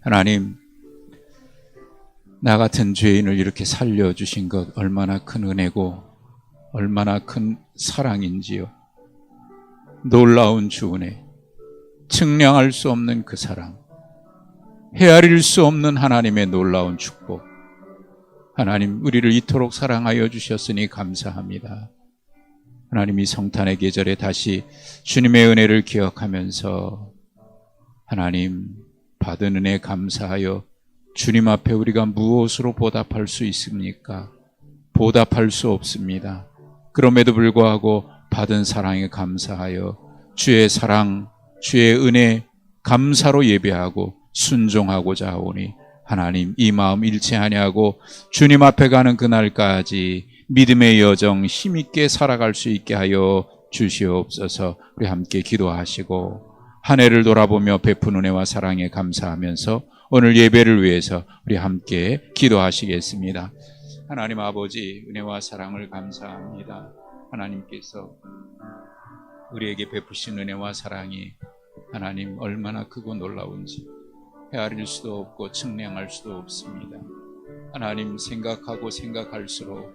하나님, 나 같은 죄인을 이렇게 살려주신 것 얼마나 큰 은혜고 얼마나 큰 사랑인지요. 놀라운 주 은혜, 측량할 수 없는 그 사랑, 헤아릴 수 없는 하나님의 놀라운 축복. 하나님, 우리를 이토록 사랑하여 주셨으니 감사합니다. 하나님, 이 성탄의 계절에 다시 주님의 은혜를 기억하면서 하나님 받은 은혜 감사하여 주님 앞에 우리가 무엇으로 보답할 수 있습니까? 보답할 수 없습니다. 그럼에도 불구하고 받은 사랑에 감사하여 주의 사랑, 주의 은혜 감사로 예배하고 순종하고자 하오니 하나님, 이 마음 잃지 아니하고 주님 앞에 가는 그날까지 믿음의 여정 힘있게 살아갈 수 있게 하여 주시옵소서. 우리 함께 기도하시고 한 해를 돌아보며 베푼 은혜와 사랑에 감사하면서 오늘 예배를 위해서 우리 함께 기도하시겠습니다. 하나님 아버지, 은혜와 사랑을 감사합니다. 하나님께서 우리에게 베푸신 은혜와 사랑이 하나님 얼마나 크고 놀라운지 헤아릴 수도 없고 측량할 수도 없습니다. 하나님, 생각하고 생각할수록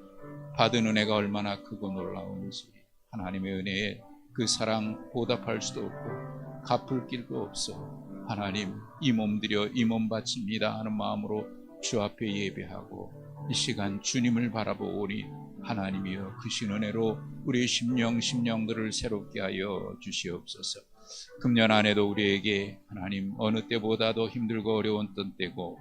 받은 은혜가 얼마나 크고 놀라운지, 하나님의 은혜에 그 사랑 보답할 수도 없고 갚을 길도 없어 하나님, 이 몸 드려 이 몸 바칩니다 하는 마음으로 주 앞에 예배하고 이 시간 주님을 바라보오니 하나님이여, 크신 은혜로 우리의 심령들을 새롭게 하여 주시옵소서. 금년 안에도 우리에게 하나님 어느 때보다도 힘들고 어려운 때고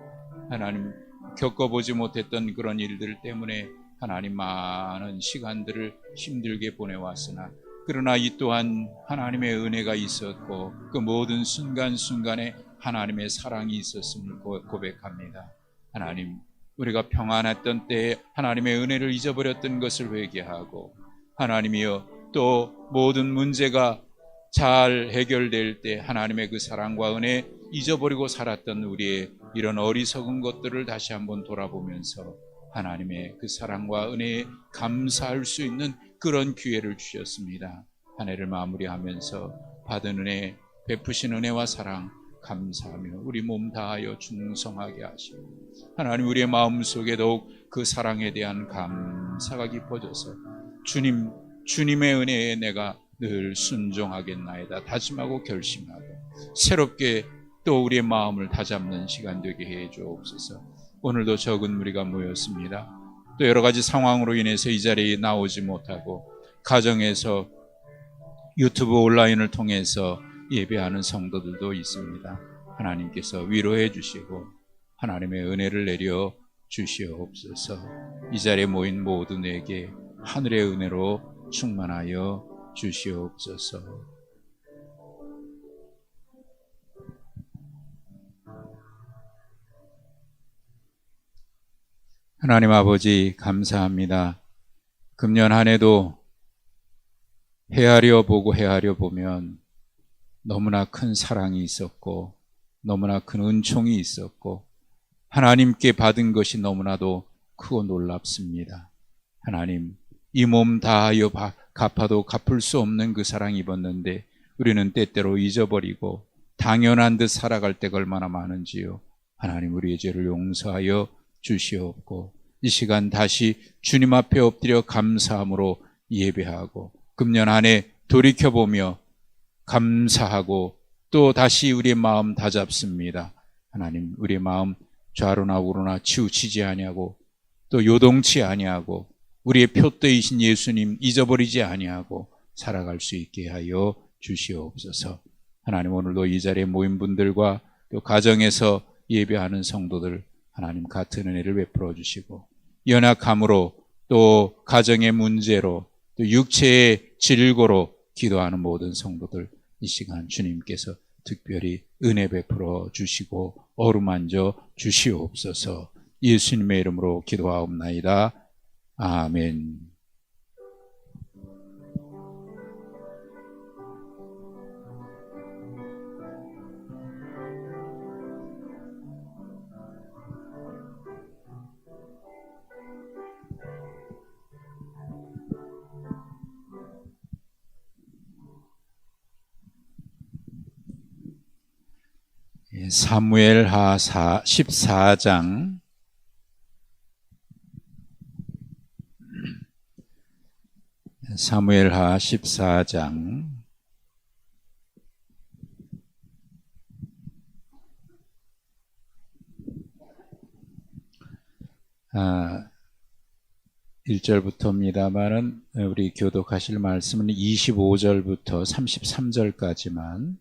하나님 겪어보지 못했던 그런 일들 때문에 하나님 많은 시간들을 힘들게 보내왔으나 그러나 이 또한 하나님의 은혜가 있었고 그 모든 순간순간에 하나님의 사랑이 있었음을 고백합니다. 하나님, 우리가 평안했던 때에 하나님의 은혜를 잊어버렸던 것을 회개하고 하나님이여, 또 모든 문제가 잘 해결될 때 하나님의 그 사랑과 은혜 잊어버리고 살았던 우리의 이런 어리석은 것들을 다시 한번 돌아보면서 하나님의 그 사랑과 은혜에 감사할 수 있는 그런 기회를 주셨습니다. 한 해를 마무리하면서 받은 은혜, 베푸신 은혜와 사랑 감사하며 우리 몸 다하여 충성하게 하시고 하나님, 우리의 마음속에 더욱 그 사랑에 대한 감사가 깊어져서 주님의 은혜에 내가 늘 순종하겠나이다 다짐하고 결심하고 새롭게 또 우리의 마음을 다잡는 시간 되게 해 주옵소서. 오늘도 적은 무리가 모였습니다. 또 여러 가지 상황으로 인해서 이 자리에 나오지 못하고 가정에서 유튜브 온라인을 통해서 예배하는 성도들도 있습니다. 하나님께서 위로해 주시고 하나님의 은혜를 내려 주시옵소서. 이 자리에 모인 모든에게 하늘의 은혜로 충만하여 주시옵소서. 하나님 아버지, 감사합니다. 금년 한 해도 헤아려 보면 너무나 큰 사랑이 있었고 너무나 큰 은총이 있었고 하나님께 받은 것이 너무나도 크고 놀랍습니다. 하나님, 이 몸 다하여 갚아도 갚을 수 없는 그 사랑 입었는데 우리는 때때로 잊어버리고 당연한 듯 살아갈 때가 얼마나 많은지요. 하나님, 우리의 죄를 용서하여 주시옵고 이 시간 다시 주님 앞에 엎드려 감사함으로 예배하고 금년 안에 돌이켜보며 감사하고 또 다시 우리의 마음 다잡습니다. 하나님, 우리의 마음 좌로나 우로나 치우치지 아니하고 또 요동치 아니하고 우리의 표대이신 예수님 잊어버리지 아니하고 살아갈 수 있게 하여 주시옵소서. 하나님, 오늘도 이 자리에 모인 분들과 또 가정에서 예배하는 성도들 하나님 같은 은혜를 베풀어 주시고 연약함으로 또 가정의 문제로 또 육체의 질고로 기도하는 모든 성도들 이 시간 주님께서 특별히 은혜 베풀어 주시고 어루만져 주시옵소서. 예수님의 이름으로 기도하옵나이다. 아멘. 사무엘하 14장 사무엘하 14장 1절부터입니다만은 우리 교독하실 말씀은 25절부터 33절까지만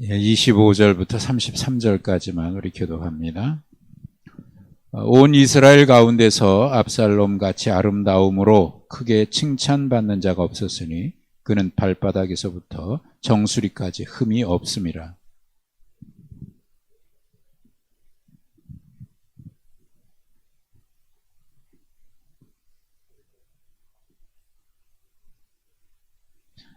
예, 25절부터 33절까지만 우리 교독합니다. 온 이스라엘 가운데서 압살롬 같이 아름다움으로 크게 칭찬받는 자가 없었으니 그는 발바닥에서부터 정수리까지 흠이 없음이라.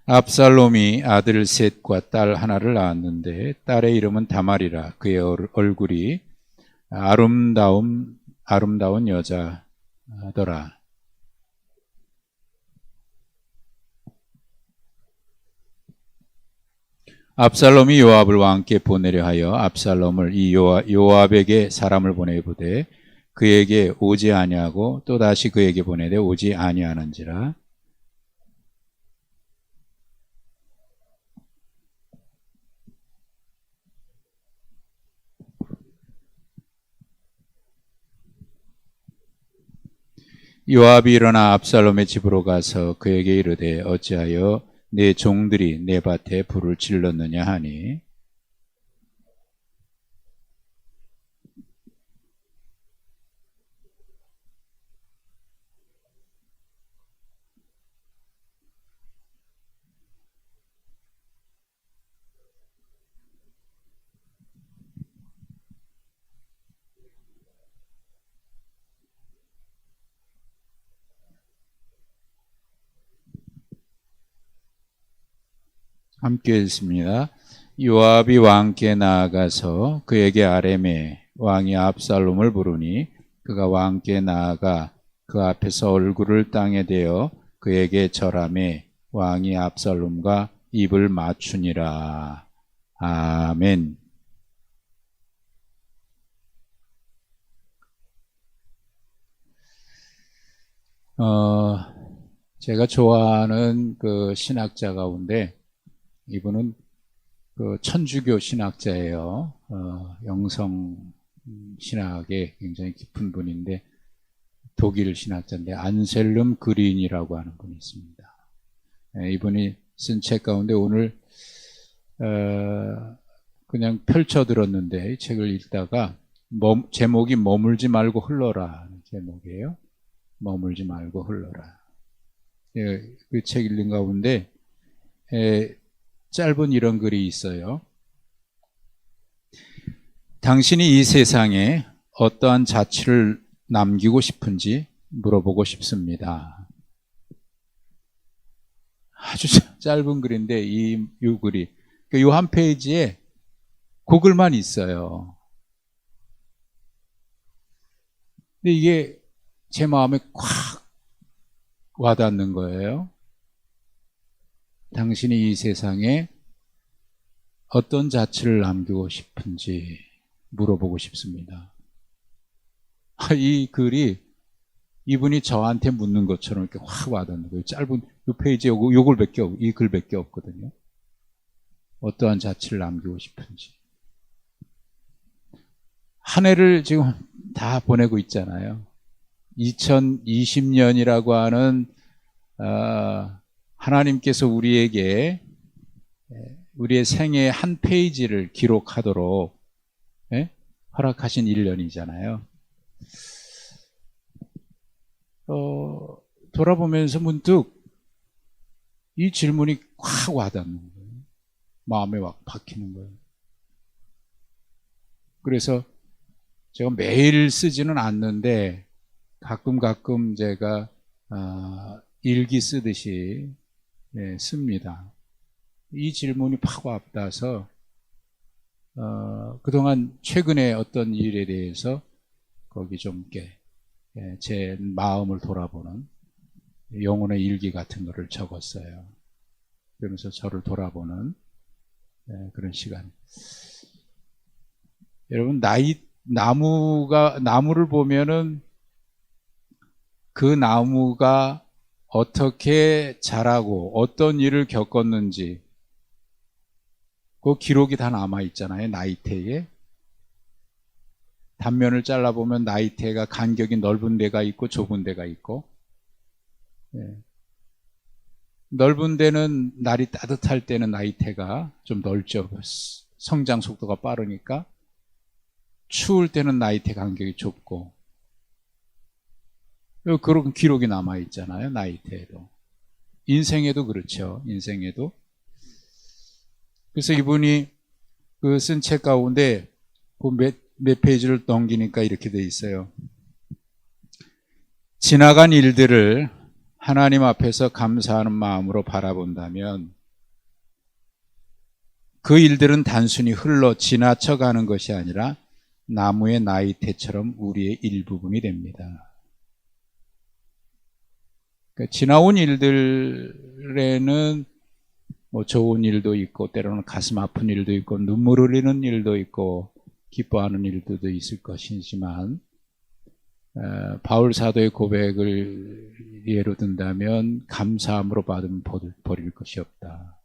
압살롬이 아들 셋과 딸 하나를 낳았는데 딸의 이름은 다말이라. 그의 얼굴이 아름다운 여자더라. 압살롬이 요압을 왕께 보내려 하여 압살롬을 이 요압에게 사람을 보내보되 그에게 오지 아니하고 또다시 그에게 보내되 오지 아니하는지라. 요압이 일어나 압살롬의 집으로 가서 그에게 이르되 어찌하여 내 종들이 내 밭에 불을 질렀느냐 하니 함께 읽습니다. 요압이 왕께 나아가서 그에게 아뢰매 왕이 압살롬을 부르니 그가 왕께 나아가 그 앞에서 얼굴을 땅에 대어 그에게 절하매 왕이 압살롬과 입을 맞추니라. 아멘. 제가 좋아하는 그 신학자 가운데 이분은 그 천주교 신학자예요. 영성 신학에 굉장히 깊은 분인데 독일 신학자인데 안셀름 그린이라고 하는 분이 있습니다. 이분이 쓴 책 가운데 오늘 그냥 펼쳐 들었는데 이 책을 읽다가 제목이 머물지 말고 흘러라 하는 제목이에요. 머물지 말고 흘러라. 그 책 읽는 가운데 짧은 이런 글이 있어요. 당신이 이 세상에 어떠한 자취를 남기고 싶은지 물어보고 싶습니다. 아주 짧은 글인데 이 글이 이 한 페이지에 그 글만 있어요. 근데 이게 제 마음에 콱 와닿는 거예요. 당신이 이 세상에 어떤 자취를 남기고 싶은지 물어보고 싶습니다. 이 글이 이분이 저한테 묻는 것처럼 이렇게 확 와닿는 거예요. 짧은 이 페이지에 이 글밖에 없거든요. 어떠한 자취를 남기고 싶은지. 한 해를 지금 다 보내고 있잖아요. 2020년이라고 하는 하나님께서 우리에게 우리의 생애 한 페이지를 기록하도록 허락하신 1년이잖아요. 돌아보면서 문득 이 질문이 확 와닿는 거예요. 마음에 확 박히는 거예요. 그래서 제가 매일 쓰지는 않는데 가끔 제가 일기 쓰듯이 씁니다. 이 질문이 팍 와닿아서 그동안 최근에 어떤 일에 대해서 거기 좀 제 마음을 돌아보는 영혼의 일기 같은 거를 적었어요. 그러면서 저를 돌아보는 그런 시간. 여러분, 나무를 보면은 그 나무가 어떻게 자라고 어떤 일을 겪었는지 그 기록이 다 남아있잖아요. 나이테에. 단면을 잘라보면 나이테가 간격이 넓은 데가 있고 좁은 데가 있고, 넓은 데는 날이 따뜻할 때는 나이테가 좀 넓죠. 성장 속도가 빠르니까. 추울 때는 나이테 간격이 좁고, 그런 기록이 남아있잖아요. 나이테에도. 인생에도 그렇죠. 인생에도. 그래서 이분이 그 쓴 책 가운데 그 몇 페이지를 넘기니까 이렇게 돼 있어요. 지나간 일들을 하나님 앞에서 감사하는 마음으로 바라본다면 그 일들은 단순히 흘러 지나쳐가는 것이 아니라 나무의 나이테처럼 우리의 일부분이 됩니다. 그러니까 지나온 일들에는 뭐 좋은 일도 있고 때로는 가슴 아픈 일도 있고 눈물 흘리는 일도 있고 기뻐하는 일들도 있을 것이지만 바울 사도의 고백을 예로 든다면 감사함으로 받으면 버릴 것이 없다.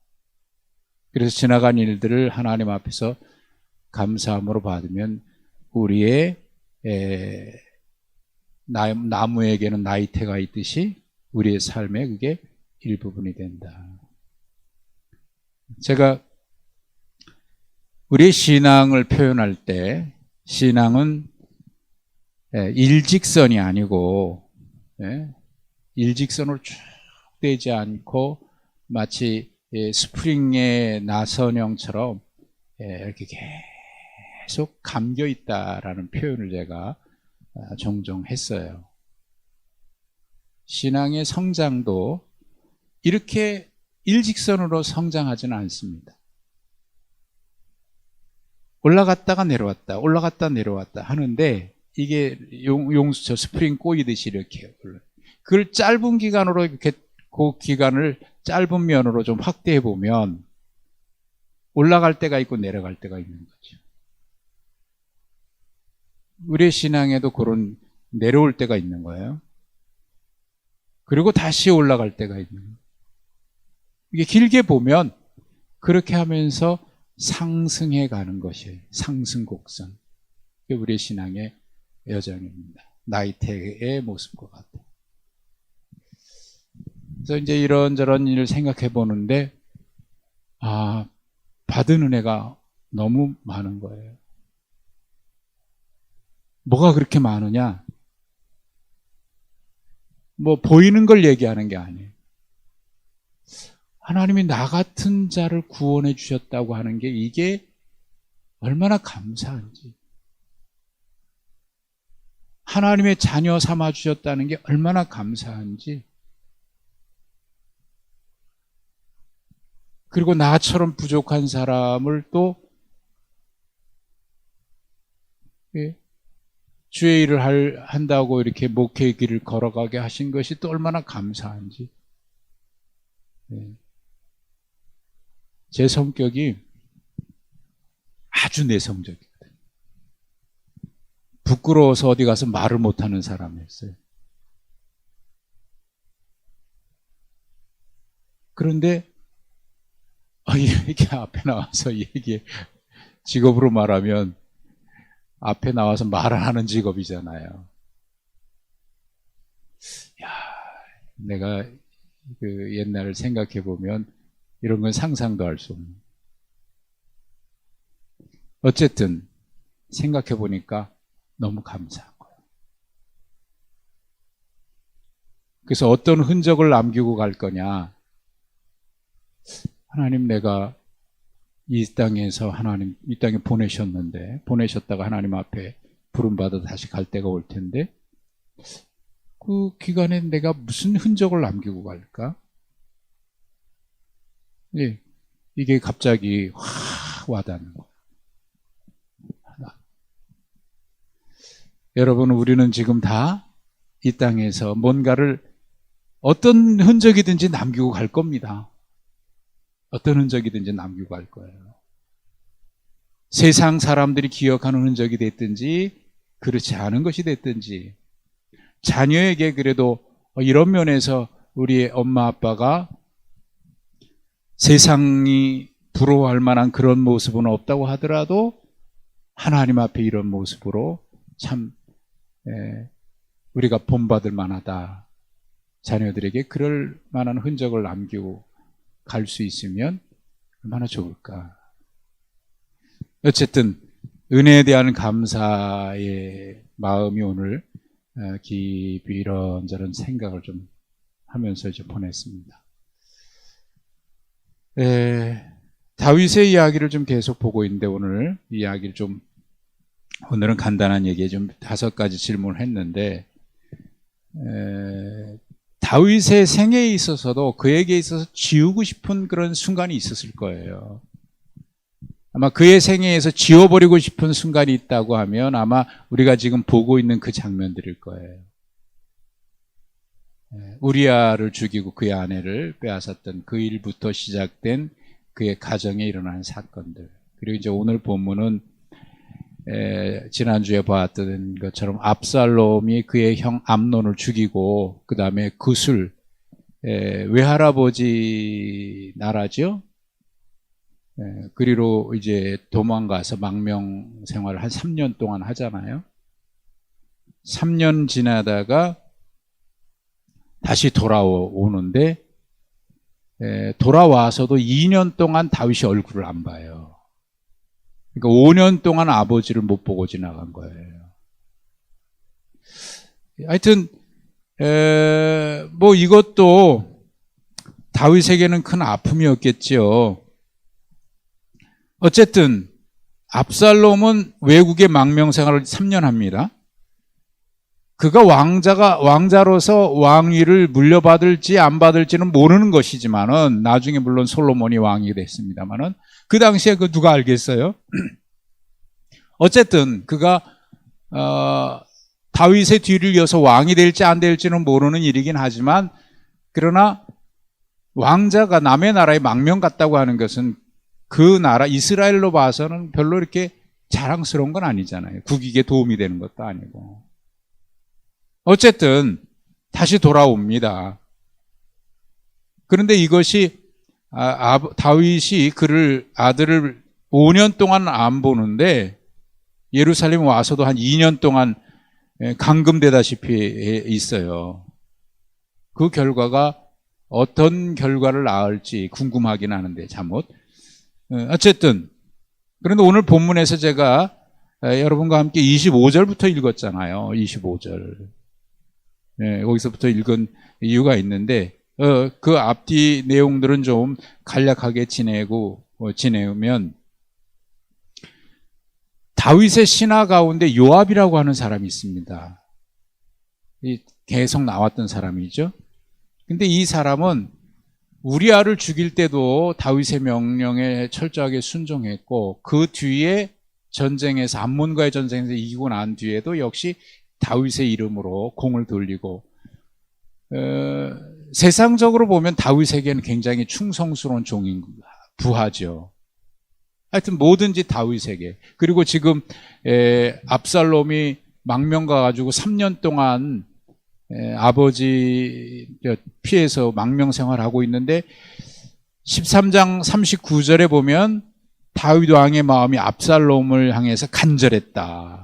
그래서 지나간 일들을 하나님 앞에서 감사함으로 받으면 우리의 나무에게는 나이테가 있듯이 우리의 삶에 그게 일부분이 된다. 제가 우리의 신앙을 표현할 때 신앙은 일직선이 아니고 일직선으로 쭉 되지 않고 마치 스프링의 나선형처럼 이렇게 계속 감겨 있다라는 표현을 제가 종종 했어요. 신앙의 성장도 이렇게 일직선으로 성장하지는 않습니다. 올라갔다가 내려왔다, 올라갔다 내려왔다 하는데 이게 용수처 스프링 꼬이듯이 이렇게 그걸 짧은 기간으로 이렇게 그 기간을 짧은 면으로 좀 확대해 보면 올라갈 때가 있고 내려갈 때가 있는 거죠. 우리의 신앙에도 그런 내려올 때가 있는 거예요. 그리고 다시 올라갈 때가 있는 거예요. 이게 길게 보면 그렇게 하면서 상승해 가는 것이 상승곡선. 그게 우리의 신앙의 여정입니다. 나이테의 모습과 같아요. 그래서 이제 이런저런 일을 생각해 보는데 받은 은혜가 너무 많은 거예요. 뭐가 그렇게 많으냐? 뭐 보이는 걸 얘기하는 게 아니에요. 하나님이 나 같은 자를 구원해 주셨다고 하는 게 이게 얼마나 감사한지. 하나님의 자녀 삼아 주셨다는 게 얼마나 감사한지. 그리고 나처럼 부족한 사람을 또 주의 일을 한다고 이렇게 목회의 길을 걸어가게 하신 것이 또 얼마나 감사한지. 제 성격이 아주 내성적이거든요. 부끄러워서 어디 가서 말을 못하는 사람이었어요. 그런데 이렇게 앞에 나와서 직업으로 말하면 앞에 나와서 말을 하는 직업이잖아요. 야, 내가 그 옛날을 생각해 보면 이런 건 상상도 할 수 없는. 어쨌든 생각해 보니까 너무 감사한 거예요. 그래서 어떤 흔적을 남기고 갈 거냐? 하나님, 내가 이 땅에서 이 땅에 보내셨다가 하나님 앞에 부름받아 다시 갈 때가 올 텐데, 그 기간에 내가 무슨 흔적을 남기고 갈까? 이게 갑자기 확 와닿는 거예요. 여러분, 우리는 지금 다 이 땅에서 뭔가를 어떤 흔적이든지 남기고 갈 겁니다. 어떤 흔적이든지 남기고 갈 거예요. 세상 사람들이 기억하는 흔적이 됐든지 그렇지 않은 것이 됐든지, 자녀에게 그래도 이런 면에서 우리 엄마 아빠가 세상이 부러워할 만한 그런 모습은 없다고 하더라도 하나님 앞에 이런 모습으로 참 우리가 본받을 만하다. 자녀들에게 그럴 만한 흔적을 남기고 갈 수 있으면 얼마나 좋을까. 어쨌든 은혜에 대한 감사의 마음이 오늘 깊이 이런저런 생각을 좀 하면서 이제 보냈습니다. 다윗의 이야기를 좀 계속 보고 있는데 오늘은 간단한 얘기에 좀 5가지 질문을 했는데, 다윗의 생애에 있어서도 그에게 있어서 지우고 싶은 그런 순간이 있었을 거예요. 아마 그의 생애에서 지워버리고 싶은 순간이 있다고 하면 아마 우리가 지금 보고 있는 그 장면들일 거예요. 우리아를 죽이고 그의 아내를 빼앗았던 그 일부터 시작된 그의 가정에 일어난 사건들, 그리고 이제 오늘 본문은 지난주에 봤던 것처럼 압살롬이 그의 형 암논을 죽이고 그 다음에 구술, 외할아버지 나라죠. 그리로 이제 도망가서 망명 생활을 한 3년 동안 하잖아요. 3년 지나다가 다시 돌아오는데, 돌아와서도 2년 동안 다윗이 얼굴을 안 봐요. 그러니까 5년 동안 아버지를 못 보고 지나간 거예요. 하여튼 뭐 이것도 다윗에게는 큰 아픔이었겠죠. 어쨌든 압살롬은 외국의 망명 생활을 3년 합니다. 그가 왕자로서 왕위를 물려받을지 안 받을지는 모르는 것이지만은, 나중에 물론 솔로몬이 왕이 됐습니다만은, 그 당시에 그 누가 알겠어요? 어쨌든 그가 다윗의 뒤를 이어서 왕이 될지 안 될지는 모르는 일이긴 하지만, 그러나 왕자가 남의 나라에 망명 갔다고 하는 것은 그 나라 이스라엘로 봐서는 별로 이렇게 자랑스러운 건 아니잖아요. 국익에 도움이 되는 것도 아니고. 어쨌든 다시 돌아옵니다. 그런데 이것이 다윗이 아들을 5년 동안 안 보는데 예루살렘 와서도 한 2년 동안 감금되다시피 있어요. 그 결과가 어떤 결과를 낳을지 궁금하긴 하는데 잘못. 어쨌든 그런데 오늘 본문에서 제가 여러분과 함께 25절부터 읽었잖아요. 25절. 거기서부터 읽은 이유가 있는데, 그 앞뒤 내용들은 좀 간략하게 지내면, 다윗의 신하 가운데 요압이라고 하는 사람이 있습니다. 계속 나왔던 사람이죠. 근데 이 사람은 우리아를 죽일 때도 다윗의 명령에 철저하게 순종했고, 그 뒤에 전쟁에서, 암몬과의 전쟁에서 이기고 난 뒤에도 역시 다윗의 이름으로 공을 돌리고, 세상적으로 보면 다윗에게는 굉장히 충성스러운 종인 부하죠. 하여튼 뭐든지 다윗에게. 그리고 지금 압살롬이 망명 가가지고 3년 동안 아버지 피해서 망명 생활하고 있는데, 13장 39절에 보면 다윗 왕의 마음이 압살롬을 향해서 간절했다.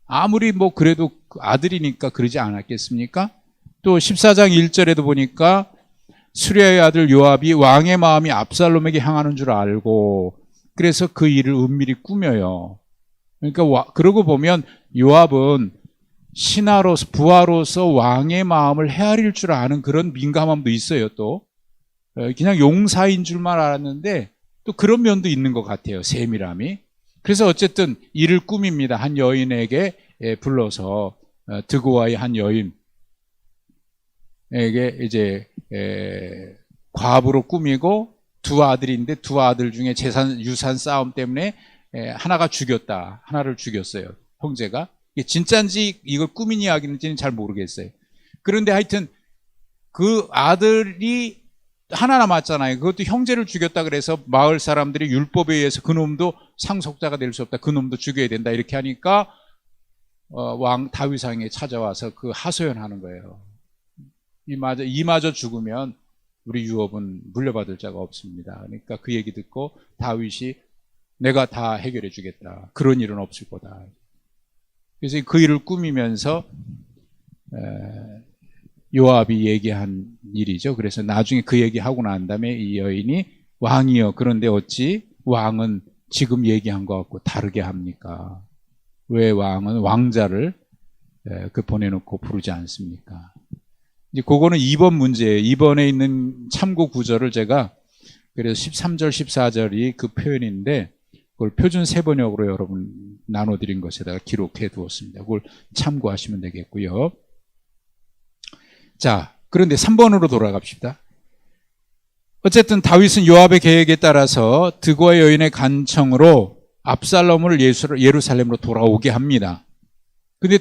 아무리 뭐 그래도 아들이니까 그러지 않았겠습니까? 또 14장 1절에도 보니까 수리아의 아들 요압이 왕의 마음이 압살롬에게 향하는 줄 알고 그래서 그 일을 은밀히 꾸며요. 그러니까 그러고 보면 요압은 신하로서, 부하로서 왕의 마음을 헤아릴 줄 아는 그런 민감함도 있어요. 또 그냥 용사인 줄만 알았는데 또 그런 면도 있는 것 같아요. 세밀함이. 그래서 어쨌든 일을 꾸밉니다. 한 여인에게 불러서, 드고아의 한 여인에게 이제 과부로 꾸미고, 두 아들인데 두 아들 중에 유산 싸움 때문에 하나가 죽였다. 하나를 죽였어요. 형제가. 이게 진짜인지 이걸 꾸민 이야기인지는 잘 모르겠어요. 그런데 하여튼 그 아들이 하나 남았잖아요. 그것도 형제를 죽였다 그래서 마을 사람들이 율법에 의해서 그놈도 상속자가 될 수 없다. 그놈도 죽여야 된다. 이렇게 하니까 왕 다윗왕에 찾아와서 그 하소연하는 거예요. 이마저 죽으면 우리 유업은 물려받을 자가 없습니다. 그러니까 그 얘기 듣고 다윗이 내가 다 해결해 주겠다. 그런 일은 없을 거다. 그래서 그 일을 꾸미면서 요압이 얘기한 일이죠. 그래서 나중에 그 얘기하고 난 다음에 이 여인이 왕이여 그런데 어찌 왕은 지금 얘기한 것 같고 다르게 합니까? 왜 왕은 왕자를 보내놓고 부르지 않습니까? 이제 그거는 2번 문제예요. 2번에 있는 참고 구절을 제가 그래서 13절, 14절이 그 표현인데 그걸 표준 세번역으로 여러분 나눠드린 것에다가 기록해 두었습니다. 그걸 참고하시면 되겠고요. 자, 그런데 3번으로 돌아갑시다. 어쨌든 다윗은 요압의 계획에 따라서 드고와 여인의 간청으로 압살롬을 예루살렘으로 돌아오게 합니다. 근데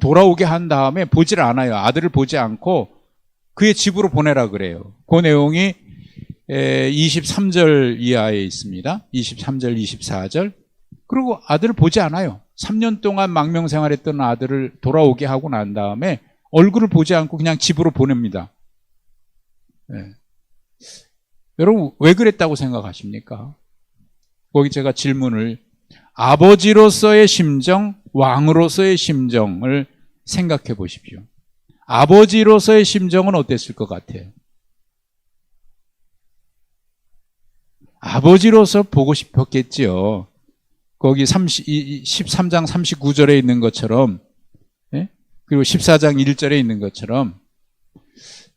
돌아오게 한 다음에 보질 않아요. 아들을 보지 않고 그의 집으로 보내라 그래요. 그 내용이 23절 이하에 있습니다. 23절, 24절. 그리고 아들을 보지 않아요. 3년 동안 망명생활했던 아들을 돌아오게 하고 난 다음에 얼굴을 보지 않고 그냥 집으로 보냅니다. 네. 여러분 왜 그랬다고 생각하십니까? 거기 제가 질문을 아버지로서의 심정, 왕으로서의 심정을 생각해 보십시오. 아버지로서의 심정은 어땠을 것 같아요? 아버지로서 보고 싶었겠지요. 거기 13장 39절에 있는 것처럼, 예? 그리고 14장 1절에 있는 것처럼.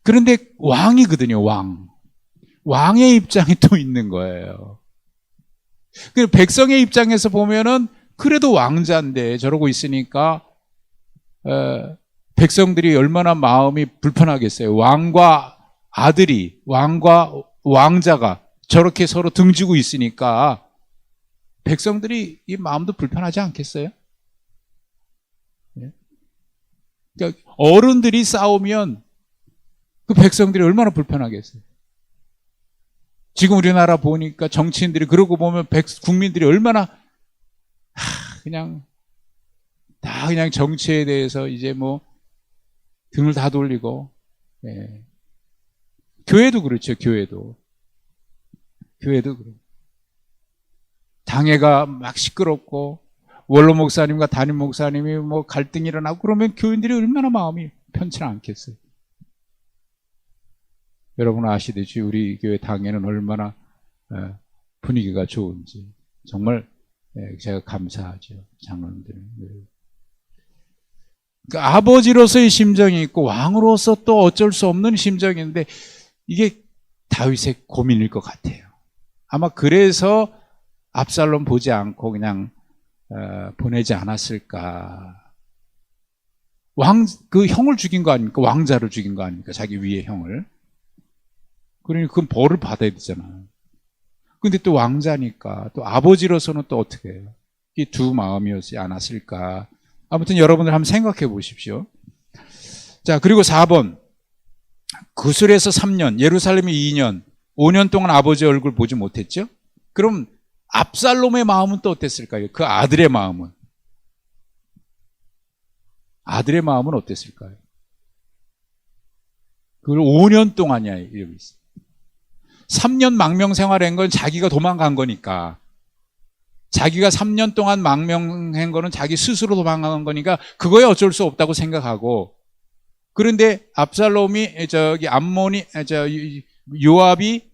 그런데 왕이거든요, 왕. 왕의 입장이 또 있는 거예요. 그 백성의 입장에서 보면은 그래도 왕자인데 저러고 있으니까 백성들이 얼마나 마음이 불편하겠어요. 왕과 아들이, 왕과 왕자가 저렇게 서로 등지고 있으니까 백성들이 이 마음도 불편하지 않겠어요? 그러니까 어른들이 싸우면 그 백성들이 얼마나 불편하겠어요? 지금 우리나라 보니까 정치인들이 그러고 보면 국민들이 얼마나 그냥 다 그냥 정치에 대해서 이제 뭐 등을 다 돌리고 교회도 그렇죠. 교회도 그래요. 당회가 막 시끄럽고 원로 목사님과 담임 목사님이 뭐 갈등이 일어나고 그러면 교인들이 얼마나 마음이 편치 않겠어요. 여러분 아시듯이 우리 교회 당회는 얼마나 분위기가 좋은지 정말 제가 감사하죠. 장로님들. 그러니까 아버지로서의 심정이 있고 왕으로서 또 어쩔 수 없는 심정인데 이게 다윗의 고민일 것 같아요. 아마 그래서 압살롬 보지 않고 그냥 보내지 않았을까. 그 형을 죽인 거 아닙니까? 왕자를 죽인 거 아닙니까? 자기 위의 형을. 그러니 그건 벌을 받아야 되잖아요. 근데 또 왕자니까 또 아버지로서는 또 어떻게 해요? 이 두 마음이었지 않았을까. 아무튼 여러분들 한번 생각해 보십시오. 자, 그리고 4번. 구술에서 3년, 예루살렘이 2년, 5년 동안 아버지 얼굴 보지 못했죠? 그럼 압살롬의 마음은 또 어땠을까요? 그 아들의 마음은? 아들의 마음은 어땠을까요? 그걸 5년 동안이야, 이러고 있어요. 3년 망명생활한 건 자기가 도망간 거니까. 자기가 3년 동안 망명한 거는 자기 스스로 도망간 거니까 그거에 어쩔 수 없다고 생각하고 그런데 압살롬이 요압이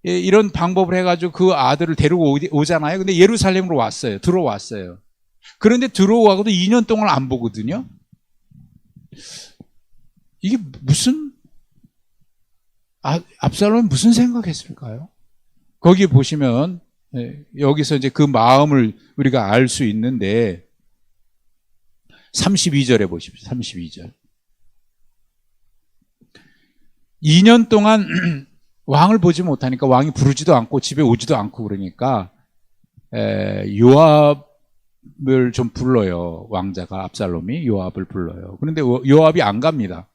이런 방법을 해가지고 그 아들을 데리고 오잖아요. 근데 예루살렘으로 왔어요. 들어왔어요. 그런데 들어와고도 2년 동안 안 보거든요. 이게 무슨 압살롬이 무슨 생각했을까요? 거기 보시면 여기서 이제 그 마음을 우리가 알 수 있는데 32절에 보십시오. 32절. 2년 동안 왕을 보지 못하니까 왕이 부르지도 않고 집에 오지도 않고 그러니까 요압을 좀 불러요. 왕자가 압살롬이 요압을 불러요. 그런데 요압이 안 갑니다.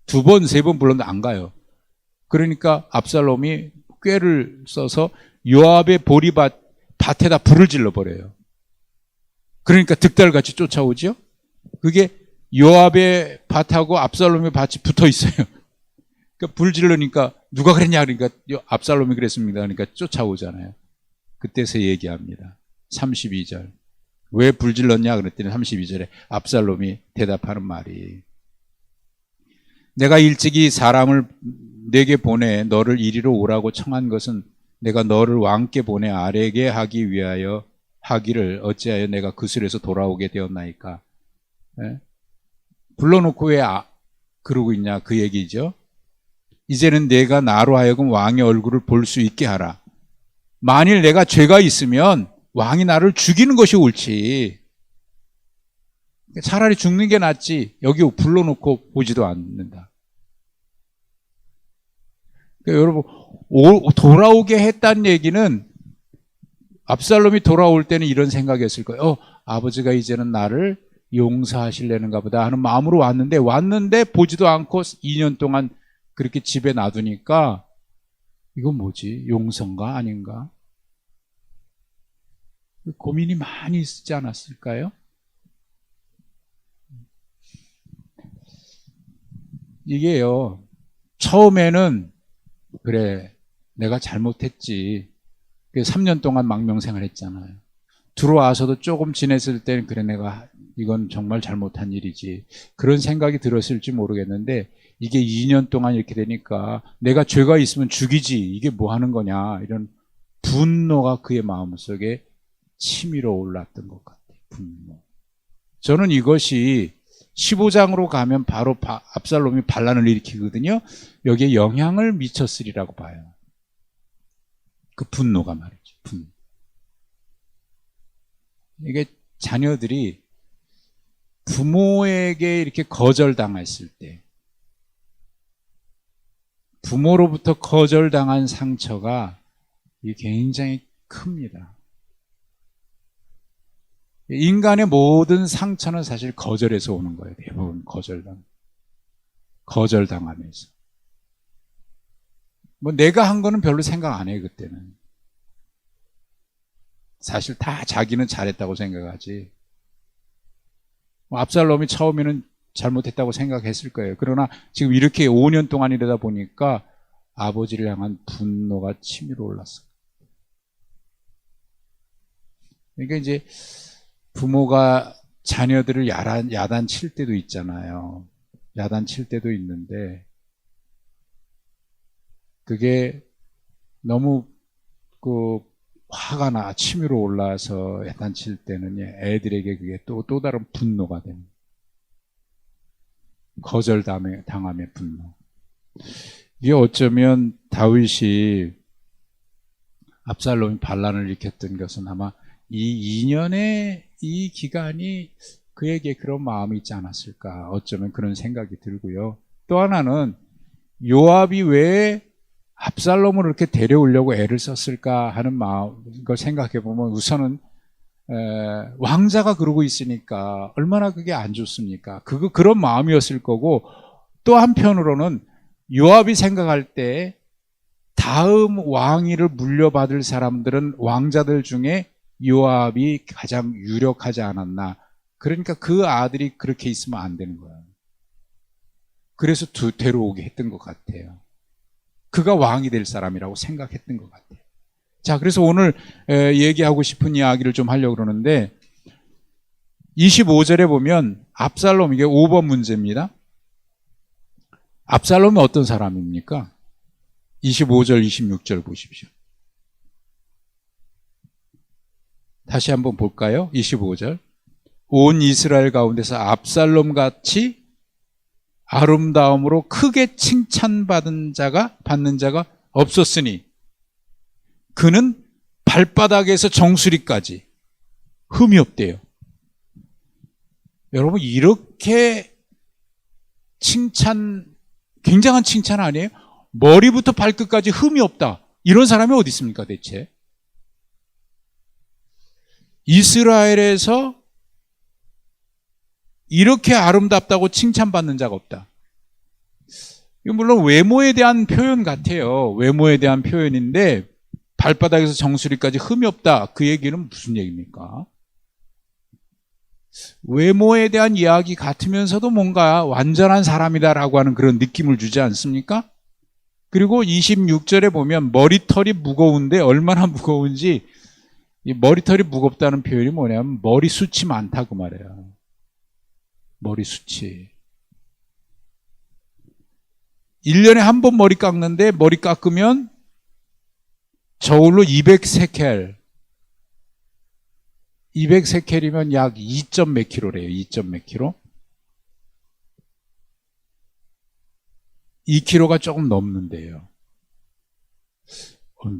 2번, 3번 불렀는데 안 가요. 그러니까 압살롬이 꾀를 써서 요압의 보리밭에다 불을 질러버려요. 그러니까 득달같이 쫓아오죠. 그게 요압의 밭하고 압살롬의 밭이 붙어 있어요. 그러니까 불 지르니까 누가 그랬냐 그러니까 압살롬이 그랬습니다. 그러니까 쫓아오잖아요. 그때서 얘기합니다. 32절. 왜 불 질렀냐 그랬더니 32절에 압살롬이 대답하는 말이 내가 일찍이 사람을 내게 보내 너를 이리로 오라고 청한 것은 내가 너를 왕께 보내 아뢰게 하기 위하여 하기를 어찌하여 내가 그술에서 돌아오게 되었나이까. 예? 불러놓고 왜 그러고 있냐 그 얘기죠. 이제는 내가 나로 하여금 왕의 얼굴을 볼 수 있게 하라. 만일 내가 죄가 있으면 왕이 나를 죽이는 것이 옳지. 차라리 죽는 게 낫지. 여기 불러놓고 보지도 않는다. 그러니까 여러분 돌아오게 했다는 얘기는 압살롬이 돌아올 때는 이런 생각이었을 거예요. 아버지가 이제는 나를 용서하실래는가 보다 하는 마음으로 왔는데 보지도 않고 2년 동안 그렇게 집에 놔두니까 이건 뭐지? 용서인가 아닌가? 고민이 많이 있지 않았을까요? 이게요, 처음에는 그래 내가 잘못했지. 3년 동안 망명생활 했잖아요. 들어와서도 조금 지냈을 때는 그래 내가 이건 정말 잘못한 일이지. 그런 생각이 들었을지 모르겠는데 이게 2년 동안 이렇게 되니까 내가 죄가 있으면 죽이지. 이게 뭐 하는 거냐. 이런 분노가 그의 마음속에 치밀어 올랐던 것 같아요. 분노. 저는 이것이 15장으로 가면 바로 압살롬이 반란을 일으키거든요. 여기에 영향을 미쳤으리라고 봐요. 그 분노가 말이죠. 분노. 이게 자녀들이 부모에게 이렇게 거절당했을 때 부모로부터 거절당한 상처가 굉장히 큽니다. 인간의 모든 상처는 사실 거절에서 오는 거예요. 대부분 거절당하면서. 뭐 내가 한 거는 별로 생각 안 해요. 그때는. 사실 다 자기는 잘했다고 생각하지. 압살롬이 처음에는 잘못했다고 생각했을 거예요. 그러나 지금 이렇게 5년 동안 이러다 보니까 아버지를 향한 분노가 치밀어 올랐어요. 그러니까 이제 부모가 자녀들을 야단칠 때도 있잖아요. 야단칠 때도 있는데 그게 너무 화가 치밀어 올라서 야단칠 때는 애들에게 그게 또 다른 분노가 되는 거절당함의 분노. 이게 어쩌면 다윗이 압살롬이 반란을 일으켰던 것은 아마 이 2년의 이 기간이 그에게 그런 마음이 있지 않았을까. 어쩌면 그런 생각이 들고요. 또 하나는 요압이 왜 압살롬을 이렇게 데려오려고 애를 썼을까 하는 걸 생각해 보면 우선은 왕자가 그러고 있으니까 얼마나 그게 안 좋습니까? 그런 마음이었을 거고 또 한편으로는 요압이 생각할 때 다음 왕위를 물려받을 사람들은 왕자들 중에 요압이 가장 유력하지 않았나. 그러니까 그 아들이 그렇게 있으면 안 되는 거예요. 그래서 데려오게 했던 것 같아요. 그가 왕이 될 사람이라고 생각했던 것 같아요. 자, 그래서 오늘 얘기하고 싶은 이야기를 좀 하려고 그러는데 25절에 보면 압살롬, 이게 5번 문제입니다. 압살롬이 어떤 사람입니까? 25절, 26절 보십시오. 다시 한번 볼까요? 25절. 온 이스라엘 가운데서 압살롬 같이 아름다움으로 크게 칭찬받는 자가 없었으니 그는 발바닥에서 정수리까지 흠이 없대요. 여러분 이렇게 굉장한 칭찬 아니에요? 머리부터 발끝까지 흠이 없다. 이런 사람이 어디 있습니까 대체? 이스라엘에서 이렇게 아름답다고 칭찬받는 자가 없다. 이건 물론 외모에 대한 표현 같아요. 외모에 대한 표현인데 발바닥에서 정수리까지 흠이 없다. 그 얘기는 무슨 얘기입니까? 외모에 대한 이야기 같으면서도 뭔가 완전한 사람이다라고 하는 그런 느낌을 주지 않습니까? 그리고 26절에 보면 머리털이 무거운데 얼마나 무거운지, 이 머리털이 무겁다는 표현이 뭐냐면 머리숱이 많다고 말해요. 머리숱이. 1년에 한 번 머리 깎는데 머리 깎으면 저울로 200세켈. 200세켈이면 약 2점 몇 킬로래요. 2점 몇 킬로? 2킬로가 조금 넘는데요.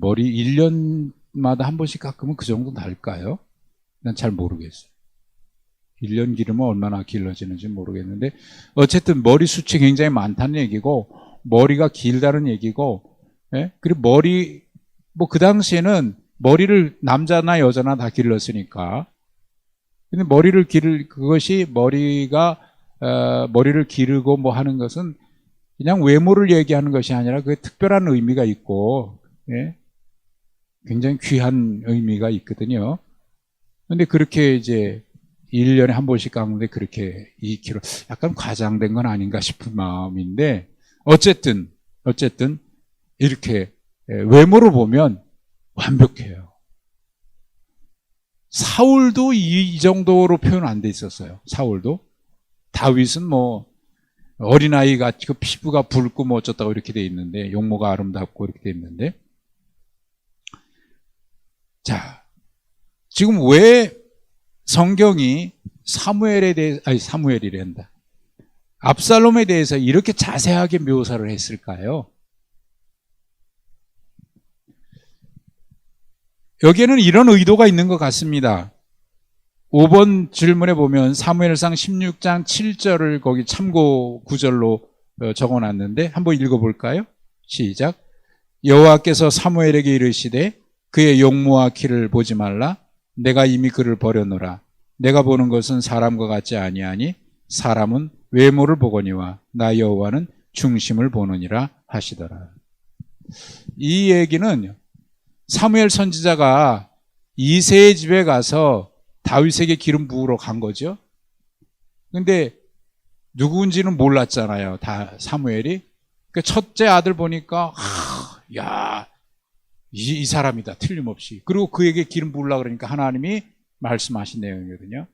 머리 1년마다 한 번씩 깎으면 그 정도 날까요? 난 잘 모르겠어요. 1년 기르면 얼마나 길러지는지 모르겠는데 어쨌든 머리숱이 굉장히 많다는 얘기고 머리가 길다는 얘기고, 예? 그리고 머리, 뭐 그 당시에는 머리를 남자나 여자나 다 길렀으니까. 근데 머리를 그것이 머리를 기르고 뭐 하는 것은 그냥 외모를 얘기하는 것이 아니라 그게 특별한 의미가 있고, 예? 굉장히 귀한 의미가 있거든요. 근데 그렇게 이제 1년에 한 번씩 깎는데 그렇게 2kg, 약간 과장된 건 아닌가 싶은 마음인데, 어쨌든 이렇게 외모로 보면 완벽해요. 사울도 이 정도로 표현 안 돼 있었어요. 사울도. 다윗은 뭐 어린아이가 그 피부가 붉고 뭐 어쩌다고 이렇게 돼 있는데, 용모가 아름답고 이렇게 돼 있는데, 자, 지금 왜 성경이 사무엘이란다. 압살롬에 대해서 이렇게 자세하게 묘사를 했을까요? 여기에는 이런 의도가 있는 것 같습니다. 5번 질문에 보면 사무엘상 16장 7절을 거기 참고 구절로 적어놨는데 한번 읽어볼까요? 시작. 여호와께서 사무엘에게 이르시되 그의 용모와 키를 보지 말라. 내가 이미 그를 버려놓으라. 내가 보는 것은 사람과 같지 아니하니 사람은 외모를 보거니와 나 여호와는 중심을 보느니라 하시더라. 이 얘기는 사무엘 선지자가 이새의 집에 가서 다윗에게 기름 부으러 간 거죠. 근데 누구인지는 몰랐잖아요. 다 사무엘이. 그 첫째 아들 보니까 이 사람이다. 틀림없이. 그리고 그에게 기름 부으려고 그러니까 하나님이 말씀하신 내용이거든요.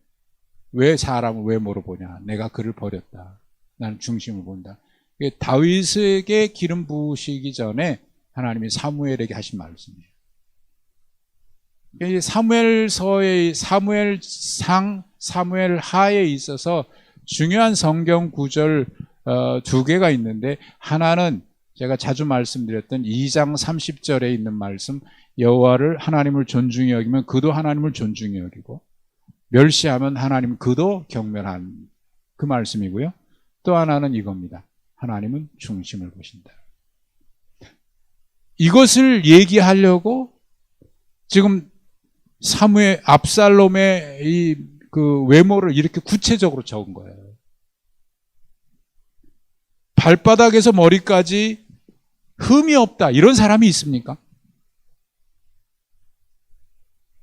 왜 사람을 외모로 보냐? 내가 그를 버렸다. 나는 중심을 본다. 다윗에게 기름 부으시기 전에 하나님이 사무엘에게 하신 말씀이에요. 사무엘서의 사무엘상, 사무엘하에 있어서 중요한 성경 구절 두 개가 있는데, 하나는 제가 자주 말씀드렸던 2장 30절에 있는 말씀, 여호와를 하나님을 존중히 여기면 그도 하나님을 존중히 여기고 멸시하면 하나님 그도 경멸한 그 말씀이고요. 또 하나는 이겁니다. 하나님은 중심을 보신다. 이것을 얘기하려고 지금 압살롬의 그 외모를 이렇게 구체적으로 적은 거예요. 발바닥에서 머리까지 흠이 없다. 이런 사람이 있습니까?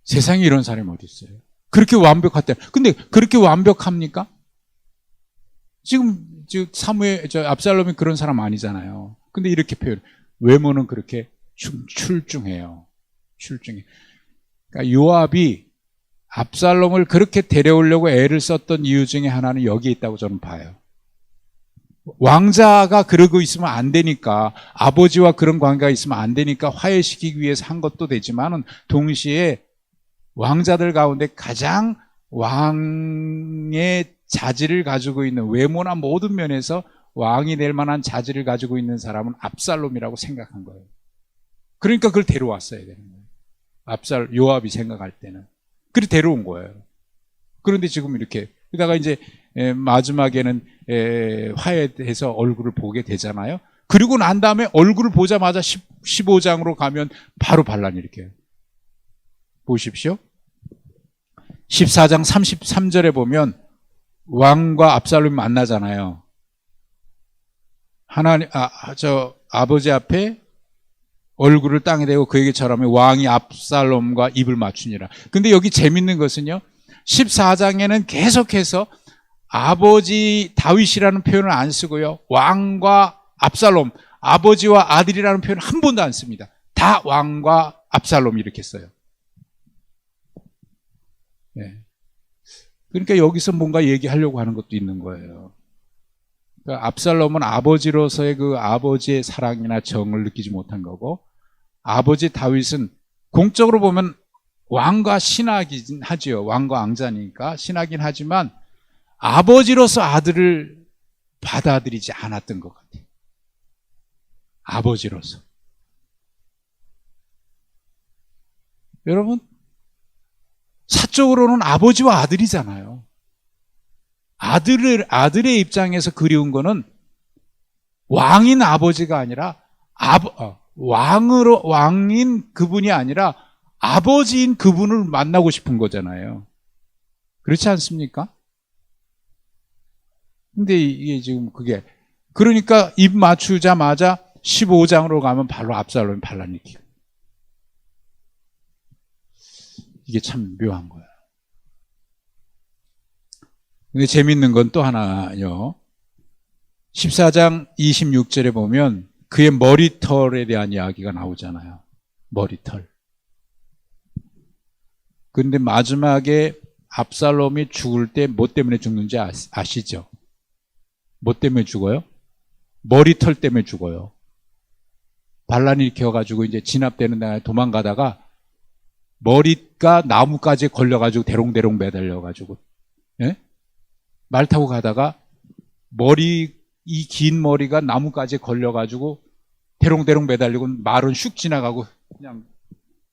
세상에 이런 사람이 어디 있어요? 그렇게 완벽하대. 근데 그렇게 완벽합니까? 지금 압살롬이 그런 사람 아니잖아요. 근데 이렇게 표현. 외모는 그렇게 출중해요. 출중해. 그러니까 요압이 압살롬을 그렇게 데려오려고 애를 썼던 이유 중에 하나는 여기에 있다고 저는 봐요. 왕자가 그러고 있으면 안 되니까, 아버지와 그런 관계가 있으면 안 되니까 화해시키기 위해서 한 것도 되지만은 동시에 왕자들 가운데 가장 왕의 자질을 가지고 있는, 외모나 모든 면에서 왕이 될 만한 자질을 가지고 있는 사람은 압살롬이라고 생각한 거예요. 그러니까 그걸 데려왔어야 되는 거예요. 요압이 생각할 때는. 그래 데려온 거예요. 그런데 지금 이렇게, 그러다가 이제 마지막에는 화해해서 얼굴을 보게 되잖아요. 그리고 난 다음에 얼굴을 보자마자 15장으로 가면 바로 반란이 이렇게 보십시오. 14장 33절에 보면 왕과 압살롬이 만나잖아요. 아버지 앞에 얼굴을 땅에 대고 그에게 절하며 왕이 압살롬과 입을 맞추니라. 근데 여기 재밌는 것은요, 14장에는 계속해서 아버지 다윗이라는 표현을 안 쓰고요, 왕과 압살롬, 아버지와 아들이라는 표현을 한 번도 안 씁니다. 다 왕과 압살롬 이렇게 써요. 네. 그러니까 여기서 뭔가 얘기하려고 하는 것도 있는 거예요. 그러니까 압살롬은 아버지로서의 그 아버지의 사랑이나 정을 느끼지 못한 거고, 아버지 다윗은 공적으로 보면 왕과 신하긴 하지요. 왕과 왕자니까 신하긴 하지만 아버지로서 아들을 받아들이지 않았던 것 같아요. 아버지로서. 여러분, 사적으로는 아버지와 아들이잖아요. 아들의 입장에서 그리운 거는 왕인 아버지가 아니라 왕인 그분이 아니라 아버지인 그분을 만나고 싶은 거잖아요. 그렇지 않습니까? 근데 이게 지금 그게, 그러니까 입 맞추자마자 15장으로 가면 바로 압살롬이 반란을 일으키고. 이게 참 묘한 거예요. 근데 재밌는 건 또 하나요. 14장 26절에 보면 그의 머리털에 대한 이야기가 나오잖아요. 머리털. 그런데 마지막에 압살롬이 죽을 때 뭐 때문에 죽는지 아시죠? 뭐 때문에 죽어요? 머리털 때문에 죽어요. 반란이 일으켜가지고 이제 진압되는 날 도망가다가 머리가 나무까지 걸려가지고 대롱대롱 매달려가지고, 예? 말 타고 가다가 이 긴 머리가 나무까지 걸려가지고 대롱대롱 매달리고 말은 슉 지나가고 그냥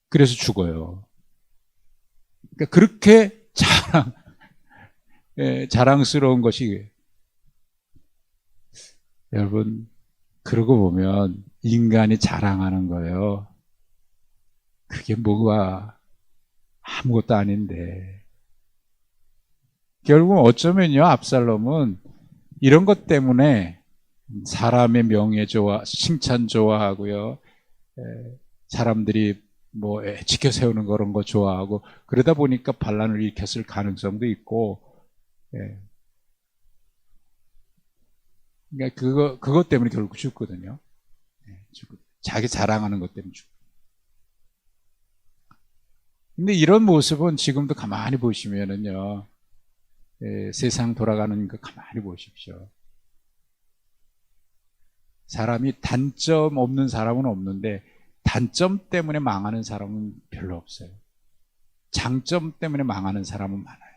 그래서 죽어요. 그러니까 그렇게 자랑스러운 것이, 여러분, 그러고 보면 인간이 자랑하는 거예요. 그게 뭐가 아무것도 아닌데. 결국 어쩌면요, 압살롬은 이런 것 때문에 사람의 명예 칭찬 좋아하고요, 사람들이 뭐 지켜 세우는 그런 거 좋아하고, 그러다 보니까 반란을 일으켰을 가능성도 있고, 그러니까 그것 때문에 결국 죽거든요. 자기 자랑하는 것 때문에 죽고. 근데 이런 모습은 지금도 가만히 보시면은요, 세상 돌아가는 거 가만히 보십시오. 사람이 단점 없는 사람은 없는데 단점 때문에 망하는 사람은 별로 없어요. 장점 때문에 망하는 사람은 많아요.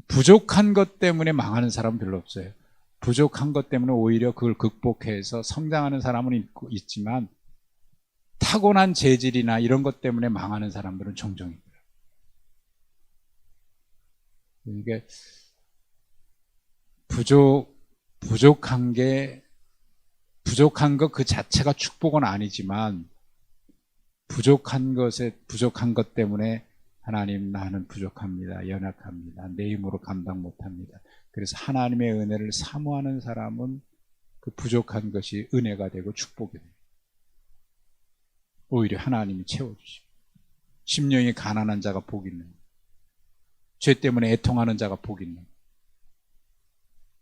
부족한 것 때문에 망하는 사람은 별로 없어요. 부족한 것 때문에 오히려 그걸 극복해서 성장하는 사람은 있지만 타고난 재질이나 이런 것 때문에 망하는 사람들은 종종 있어요. 이게 부족한 것 그 자체가 축복은 아니지만 부족한 것 때문에 하나님, 나는 부족합니다. 연약합니다. 내 힘으로 감당 못합니다. 그래서 하나님의 은혜를 사모하는 사람은 그 부족한 것이 은혜가 되고 축복이 돼요. 오히려 하나님이 채워주시고, 심령이 가난한 자가 복이 있는 거예요. 죄 때문에 애통하는 자가 복이 있는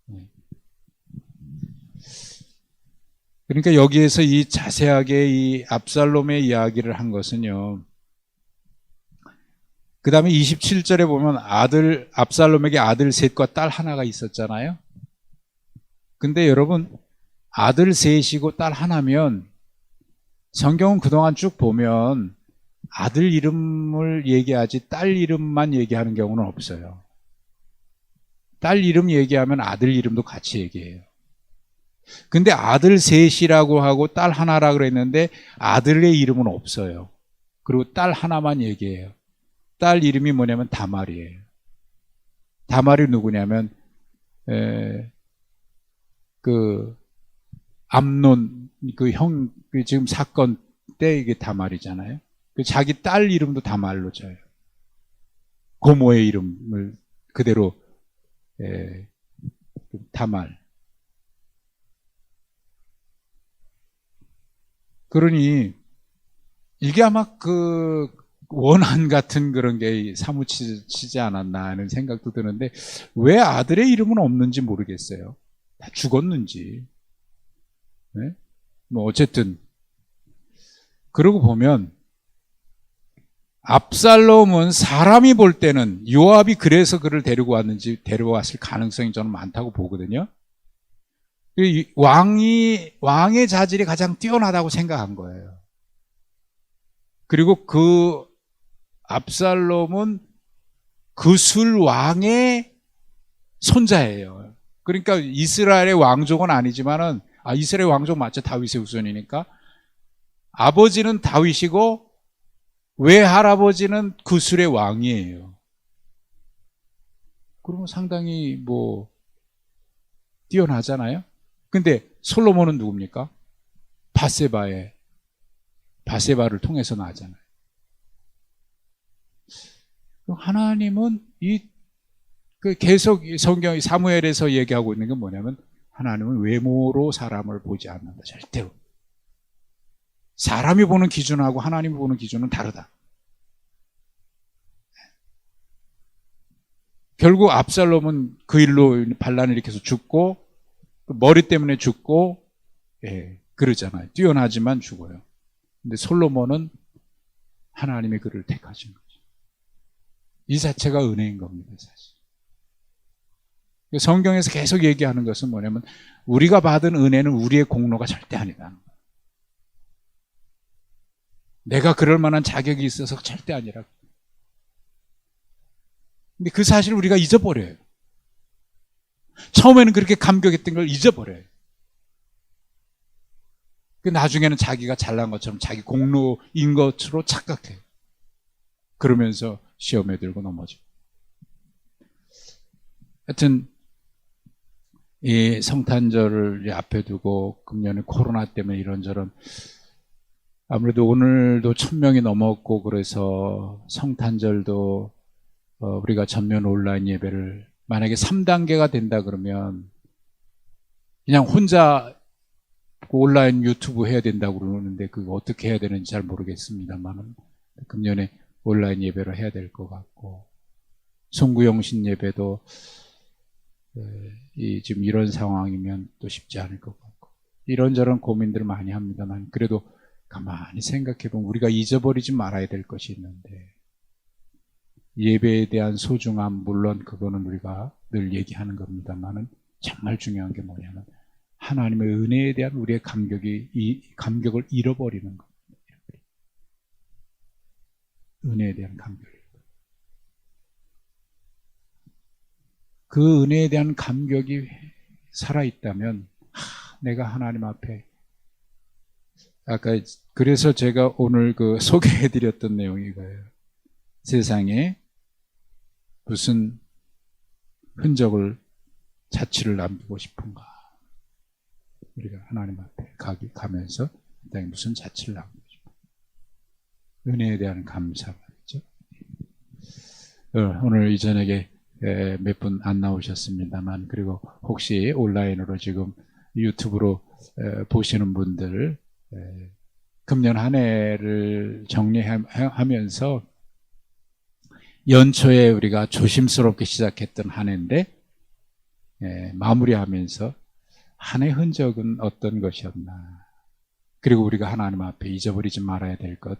거예요. 그러니까 여기에서 이 자세하게 이 압살롬의 이야기를 한 것은요, 그 다음에 27절에 보면 압살롬에게 아들 셋과 딸 하나가 있었잖아요. 근데 여러분, 아들 셋이고 딸 하나면 성경은 그동안 쭉 보면 아들 이름을 얘기하지 딸 이름만 얘기하는 경우는 없어요. 딸 이름 얘기하면 아들 이름도 같이 얘기해요. 근데 아들 셋이라고 하고 딸 하나라고 그랬는데 아들의 이름은 없어요. 그리고 딸 하나만 얘기해요. 딸 이름이 뭐냐면 다말이에요. 다말이 누구냐면 암논 지금 사건 때 이게 다말이잖아요. 자기 딸 이름도 다말로 져요. 고모의 이름을 그대로 담할. 그러니 이게 아마 그 원한 같은 그런 게 사무치지 않았나 하는 생각도 드는데 왜 아들의 이름은 없는지 모르겠어요. 다 죽었는지. 네? 뭐 어쨌든 그러고 보면 압살롬은 사람이 볼 때는 요압이 그래서 그를 데리고 왔는지 데려왔을 가능성이 저는 많다고 보거든요. 왕의 자질이 가장 뛰어나다고 생각한 거예요. 그리고 그 압살롬은 그술 왕의 손자예요. 그러니까 이스라엘의 왕족은 아니지만은, 이스라엘 왕족 맞죠? 다윗의 후손이니까. 아버지는 다윗이고 외할아버지는 그술의 왕이에요. 그러면 상당히 뭐 뛰어나잖아요. 근데 솔로몬은 누굽니까? 바세바를 통해서 나잖아요. 하나님은 계속 성경 사무엘에서 얘기하고 있는 게 뭐냐면 하나님은 외모로 사람을 보지 않는다. 절대로. 사람이 보는 기준하고 하나님이 보는 기준은 다르다. 결국 압살롬은 그 일로 반란을 일으켜서 죽고 머리 때문에 죽고 그러잖아요. 뛰어나지만 죽어요. 근데 솔로몬은 하나님이 그를 택하신 거죠. 이 자체가 은혜인 겁니다, 사실. 성경에서 계속 얘기하는 것은 뭐냐면 우리가 받은 은혜는 우리의 공로가 절대 아니다. 내가 그럴 만한 자격이 있어서 절대 아니라. 근데 그 사실을 우리가 잊어버려요. 처음에는 그렇게 감격했던 걸 잊어버려요. 나중에는 자기가 잘난 것처럼 자기 공로인 것으로 착각해요. 그러면서 시험에 들고 넘어지고. 하여튼 이 성탄절을 앞에 두고 금년에 코로나 때문에 이런저런 아무래도 오늘도 1000명이 넘었고 그래서 성탄절도 우리가 전면 온라인 예배를 만약에 3단계가 된다 그러면 그냥 혼자 온라인 유튜브 해야 된다고 그러는데 그거 어떻게 해야 되는지 잘 모르겠습니다만 금년에 온라인 예배를 해야 될 것 같고 송구영신 예배도 지금 이런 상황이면 또 쉽지 않을 것 같고 이런저런 고민들을 많이 합니다만 그래도 가만히 생각해보면 우리가 잊어버리지 말아야 될 것이 있는데 예배에 대한 소중함 물론 그거는 우리가 늘 얘기하는 겁니다만은 정말 중요한 게 뭐냐면 하나님의 은혜에 대한 우리의 감격을 잃어버리는 겁니다. 은혜에 대한 감격. 그 은혜에 대한 감격이 살아있다면 내가 하나님 앞에 아까 그래서 제가 오늘 그 소개해드렸던 내용이 이거예요. 세상에 무슨 자취를 남기고 싶은가? 우리가 하나님 앞에 가면서 무슨 자취를 남기고 싶은가? 은혜에 대한 감사 말이죠. 오늘 이 저녁에 몇 분 안 나오셨습니다만 그리고 혹시 온라인으로 지금 유튜브로 보시는 분들 금년 한 해를 정리하면서 연초에 우리가 조심스럽게 시작했던 한 해인데 마무리하면서 한 해 흔적은 어떤 것이었나 그리고 우리가 하나님 앞에 잊어버리지 말아야 될 것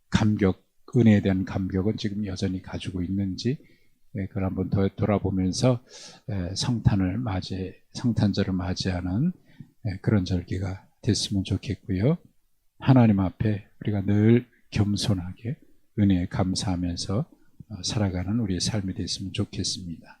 감격, 은혜에 대한 감격은 지금 여전히 가지고 있는지 그걸 한번 더 돌아보면서 성탄절을 맞이하는 그런 절기가 됐으면 좋겠고요. 하나님 앞에 우리가 늘 겸손하게 은혜에 감사하면서 살아가는 우리의 삶이 됐으면 좋겠습니다.